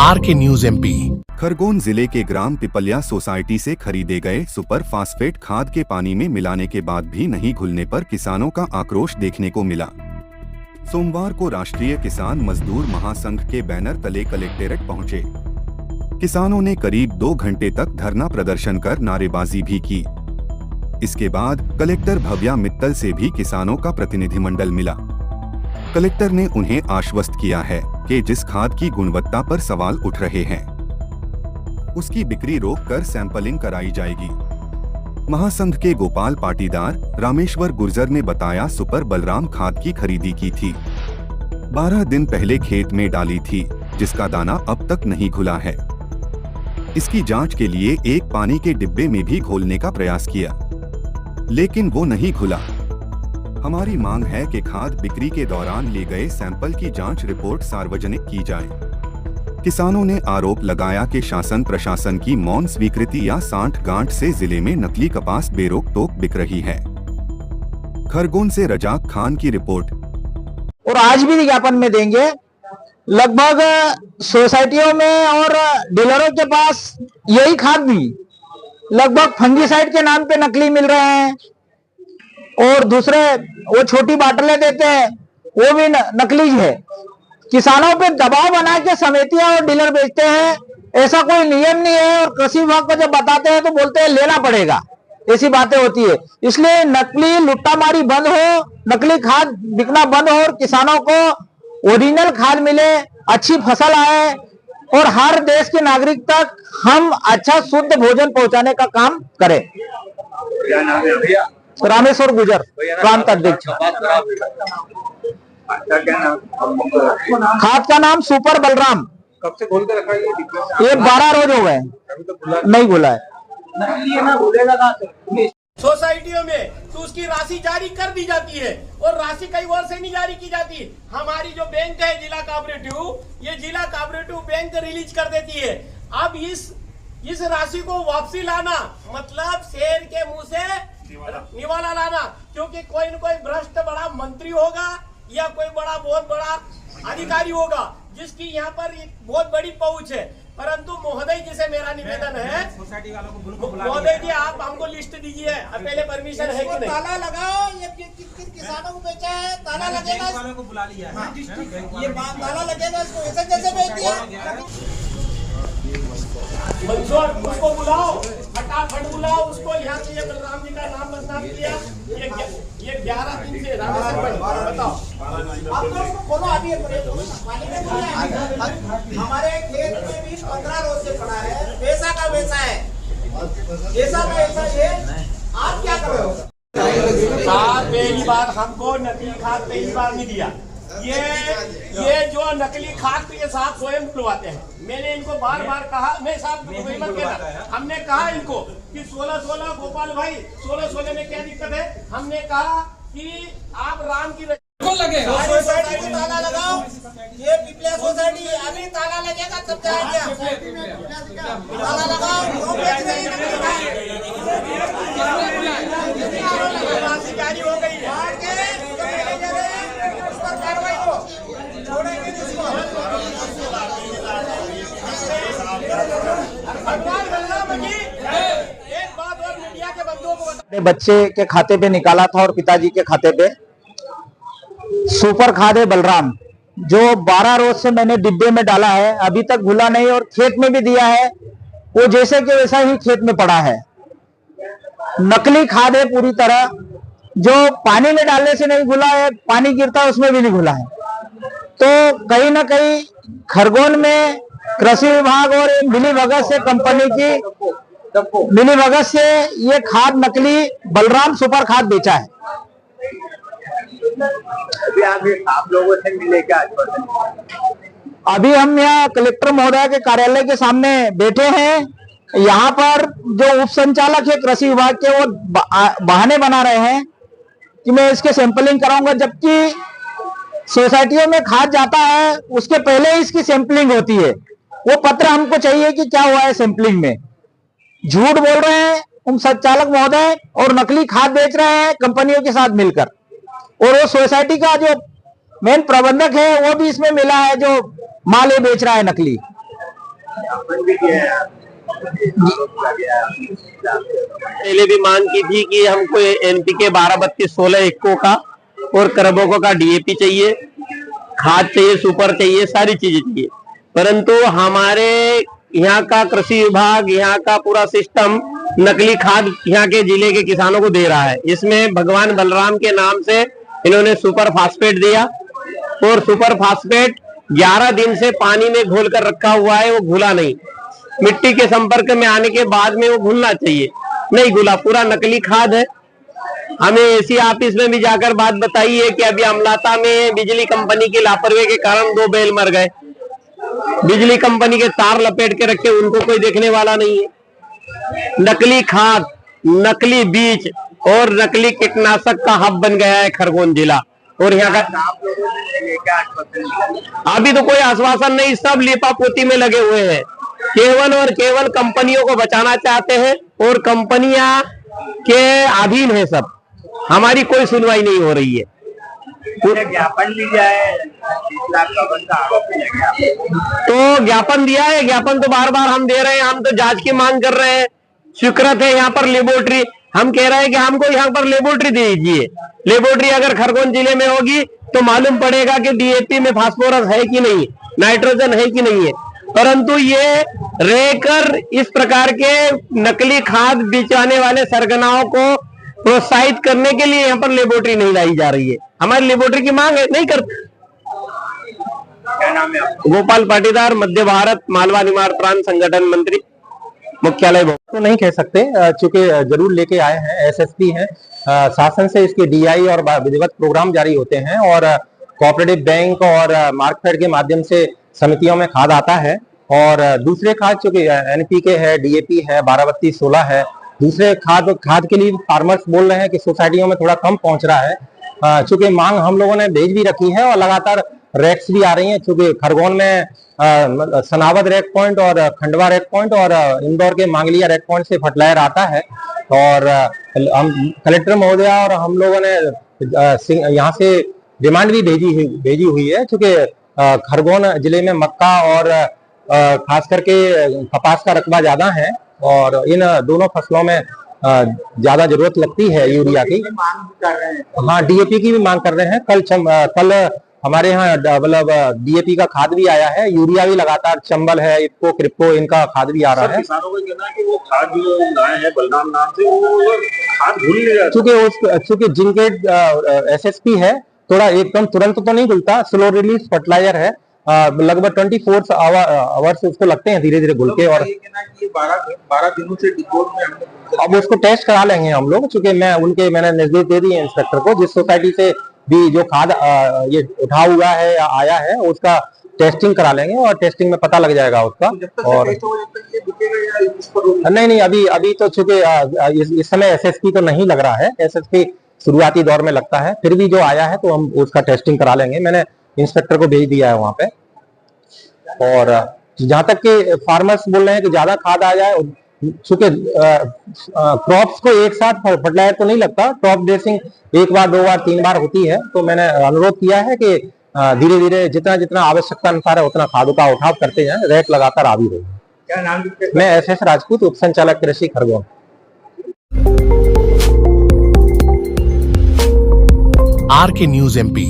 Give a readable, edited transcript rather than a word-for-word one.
RK news MP। Khargone जिले के ग्राम Pipliya society से खरीदे गए सुपर फास्फेट खाद के पानी में मिलाने के बाद भी नहीं घुलने पर किसानों का आक्रोश देखने को मिला। सोमवार को राष्ट्रीय किसान मजदूर महासंघ के बैनर तले कलेक्टेरेट पहुंचे। किसानों ने करीब 2 घंटे तक धरना प्रदर्शन कर नारेबाजी भी की। इसके बाद कलेक्टर भव्या मित्तल से भी किसानों का प्रतिनिधिमंडल मिला। कलेक्टर ने उन्हें आश्वस्त किया है कि जिस खाद की गुणवत्ता पर सवाल उठ रहे हैं उसकी बिक्री रोककर सैंपलिंग कराई जाएगी। महासंघ के गोपाल पाटीदार रामेश्वर गुर्जर ने बताया, सुपर बलराम खाद की खरीदी की थी, 12 दिन पहले खेत में डाली थी, जिसका दाना अब तक नहीं घुला है। इसकी जांच के लिए एक पानी के डिब्बे में भी घोलने का प्रयास किया, लेकिन वो नहीं घुला। हमारी मांग है कि खाद बिक्री के दौरान ले गए सैंपल की जांच रिपोर्ट सार्वजनिक की जाए। किसानों ने आरोप लगाया कि शासन प्रशासन की मौन स्वीकृति या सांठ-गांठ से जिले में नकली कपास बेरोक टोक बिक रही है। खरगोन से रजाक खान की रिपोर्ट। और आज भी विज्ञापन में देंगे, लगभग सोसाइटियों में और डीलरों के पास यही खाद भी लगभग फंगीसाइड के नाम पे नकली मिल रहे हैं, और दूसरे वो छोटी बाटलें देते हैं वो भी नकली है। किसानों पे दबाव बना के समितियां और डीलर बेचते हैं, ऐसा कोई नियम नहीं है। और कृषि विभाग को जब बताते हैं तो बोलते हैं लेना पड़ेगा, ऐसी बातें होती है। इसलिए नकली लुट्टामारी बंद हो, नकली खाद बिकना बंद हो और किसानों को ओरिजिनल खाद मिले, अच्छी फसल आए और हर देश के नागरिक तक हम अच्छा शुद्ध भोजन पहुंचाने का काम करें। क्या नाम है भैया? रामेश्वर गुर्जर, प्रांत अध्यक्ष। खाद का नाम सुपर बलराम। कब से खोल के रखा है? ये 12 रोज हो गए, नहीं खुला है। सोसाइटियों में तो उसकी राशि जारी कर दी जाती है और राशि कई और से नहीं जारी की जाती। हमारी जो बैंक है जिला कोऑपरेटिव, ये जिला कोऑपरेटिव बैंक रिलीज कर देती है। अब इस राशि को वापसी लाना मतलब शेर के मुंह से निवाला लाना, क्योंकि कोई न कोई भ्रष्ट बड़ा मंत्री होगा या कोई बहुत बड़ा अधिकारी होगा जिसकी यहाँ पर एक बहुत बड़ी पहुंच है। परंतु महोदय जी से मेरा निवेदन है, महोदय जी आप हमको लिस्ट दीजिए, पहले परमिशन है कि नहीं? ताला लगाओ, ये किन किसानों को बेचा है, ताला लगेगा, वालों को बुला लिया है। ये ताला लगेगा, इसको ऐसे कैसे बेच दिया? मंजूर, उसको बुलाओ, फटाफट बुलाओ उसको। यहाँ से ये बलराम जी का नाम बदनाम किया, ये 11 दिन से बताओ। आप लोग उसको खोलो, अभी हमारे खेत में भी 15 रोज से पड़ा है, पैसा का वैसा है, ऐसा का ऐसा है। आप क्या कर रहे हो? खाद पहली बार हमको नकली खाद पहली बार नहीं दिया। ये जो नकली खाद तो ये साहब स्वयं खुलवाते हैं। मैंने इनको बार कहा, मैं साहब हमने कहा इनको कि 16 गोपाल भाई 16 में क्या दिक्कत है। हमने कहा कि आप राम की लगेगा सोसाइटी को ताला लगाओ, ये पिपलिया सोसाइटी अभी ताला लगेगा तब जाएगा। ताला लगाओ, क्यों बेच रही जारी हो गई है। उस पर कार्रवाई को छोड़ेंगे जिसको। भगवान बलराम जी, एक बात और मीडिया के बंधुओं को बता, बच्चे के खाते पे निकाला था और पिताजी के खाते पे सुपर खाद है बलराम, जो 12 रोज से मैंने डिब्बे में डाला है, अभी तक घुला नहीं और खेत में भी दिया है, वो जैसे कि वैसा ही खेत में पड़ा है। नकली खाद है पूरी तरह, जो पानी में डालने से नहीं घुला है, पानी गिरता है उसमें भी नहीं घुला है। तो कहीं ना कहीं खरगोन में कृषि विभाग और मिलीभगत से कंपनी की मिलीभगत से ये खाद नकली बलराम सुपर खाद बेचा है। आप लोगों से मिले क्या? अभी हम यहाँ कलेक्टर महोदय के कार्यालय के सामने बैठे हैं। यहाँ पर जो उप संचालक है कृषि विभाग के, वो बहाने बना रहे हैं कि मैं इसके सैंपलिंग कराऊंगा, जबकि सोसाइटियों में खाद जाता है उसके पहले ही इसकी सैंपलिंग होती है। वो पत्र हमको चाहिए कि क्या हुआ है सैंपलिंग में। झूठ बोल रहे हैं उप संचालक महोदय और नकली खाद बेच रहे हैं कंपनियों के साथ मिलकर। और वो सोसाइटी का जो मेन प्रबंधक है वो भी इसमें मिला है, जो माल बेच रहा है नकली। ज्ञापन भी किया है, आरोप किया गया है। पहले भी मांग की थी कि हमको एनपीके 12-32-16 इक्को का और करबोको का डीएपी चाहिए, खाद चाहिए, सुपर चाहिए, सारी चीजें चाहिए। परंतु हमारे यहाँ का कृषि विभाग, यहाँ का पूरा सिस्टम नकली खाद यहाँ के जिले के किसानों को दे रहा है। इसमें भगवान बलराम के नाम से इन्होंने सुपर फास्फेट दिया और सुपर फास्फेट 11 दिन से पानी में घोल कर रखा हुआ है, वो घुला नहीं। मिट्टी के संपर्क में आने के बाद में वो घुलना चाहिए, नहीं घुला, पूरा नकली खाद है। हमें एसी ऑफिस में भी जाकर बात बताई है कि अभी अमलाता में बिजली कंपनी की लापरवाही के कारण 2 बैल मर गए। बिजली कंपनी के तार लपेट के रखे, उनको कोई देखने वाला नहीं है। नकली खाद, नकली बीज और नकली कीटनाशक का हब बन गया है खरगोन जिला। और यहाँ का आप लोगों ने लेकर आश्वासन अभी तो कोई आश्वासन नहीं, सब लिपापोती में लगे हुए हैं। केवल और केवल कंपनियों को बचाना चाहते हैं और कंपनियां के अधीन है सब। हमारी कोई सुनवाई नहीं हो रही है। ज्ञापन भी दिया है, 30 लाख का आरोप किया गया। तो ज्ञापन दिया है, ज्ञापन तो बार बार हम दे रहे हैं। हम तो जांच की मांग कर रहे हैं। स्वीकृत है यहाँ पर लेबोरेटरी, हम कह रहे हैं कि हमको यहाँ पर लेबोरेटरी दीजिए। लेबोरेटरी अगर खरगोन जिले में होगी तो मालूम पड़ेगा कि डीएपी में फास्फोरस है कि नहीं, नाइट्रोजन है कि नहीं है। परंतु ये रहकर इस प्रकार के नकली खाद बेचने वाले सरगनाओं को प्रोत्साहित करने के लिए यहाँ पर लेबोरेटरी नहीं लाई जा रही है। हमारी लेबोरेटरी की मांग है, नहीं करते। क्या नाम है आपका? गोपाल पाटीदार, मध्य भारत मालवा निमाड़ प्रांत संगठन मंत्री, मुख्यालय। तो नहीं कह सकते, चूंकि जरूर लेके आए हैं, एसएसपी हैं। शासन से इसके डीआई और विधिवत प्रोग्राम जारी होते हैं और कोऑपरेटिव बैंक और मार्कफेड के माध्यम से समितियों में खाद आता है। और दूसरे खाद चूंकि एनपीके है, डीएपी है, 12-32-16 है, दूसरे खाद के लिए फार्मर्स बोल रहे हैं कि सोसाइटियों में थोड़ा कम पहुंच रहा है। चूंकि मांग हम लोगों ने भेज भी रखी है और लगातार रैक्स भी आ रही हैं। चूंकि खरगोन में सनावद रैक पॉइंट और खंडवा रैक पॉइंट और इंदौर के मांगलिया रैक पॉइंट से फर्टिलाइजर आता है। और हम कलेक्टर महोदया और हम लोगों ने यहाँ से डिमांड भी भेजी हुई है। चूंकि खरगोन जिले में मक्का और खास करके कपास का रकबा ज्यादा है और इन दोनों फसलों में ज्यादा जरूरत लगती है यूरिया की। मांग कर रहे हैं। हाँ, डीएपी की भी मांग कर रहे हैं। कल हमारे यहाँ मतलब डीएपी का खाद भी आया है, यूरिया भी लगातार, चंबल है, इफ्को, क्रिप्को, इनका खाद भी आ रहा है। किसानों का कहना है कि वो खाद जो लाए हैं बलराम नाम से, वो खाद भूल नहीं जाता। चूंकि जिनके एसएसपी है, थोड़ा एकदम तुरंत तो नहीं घुलता, स्लो रिलीज फर्टिलाइजर है। लगभग 24 आवर्स उसको लगते हैं धीरे धीरे घुल के। और 12 दिनों से डिपोट में हमने अब उसको टेस्ट करा लेंगे हम लोग। चूंकि मैंने निर्देश दे दिए इंस्पेक्टर को, जिस सोसाइटी से भी जो खाद ये उठा हुआ है या आया है उसका टेस्टिंग करा लेंगे और टेस्टिंग में पता लग जाएगा उसका। और नहीं, अभी तो चूंकि इस समय एसएसपी तो नहीं लग रहा है, एसएसपी शुरुआती दौर में लगता है। फिर भी जो आया है तो हम उसका टेस्टिंग करा लेंगे। मैंने इंस्पेक्टर को भेज दिया है वहां पे। और जहां तक के फार्मर्स बोल रहे हैं कि ज्यादा खाद आ जाए, चूंकि क्रॉप्स को एक साथ फर्टिलाइजर तो नहीं लगता, क्रॉप ड्रेसिंग 1 बार 2 बार 3 बार होती है। तो मैंने अनुरोध किया है कि धीरे धीरे जितना आवश्यकता अनुसार है उतना खादों का उठाव करते जाएं, रैक लगातार आ भी रही है। क्या नाम? मैं एसएस राजपूत, उप संचालक कृषि खरगोन। R K news MP.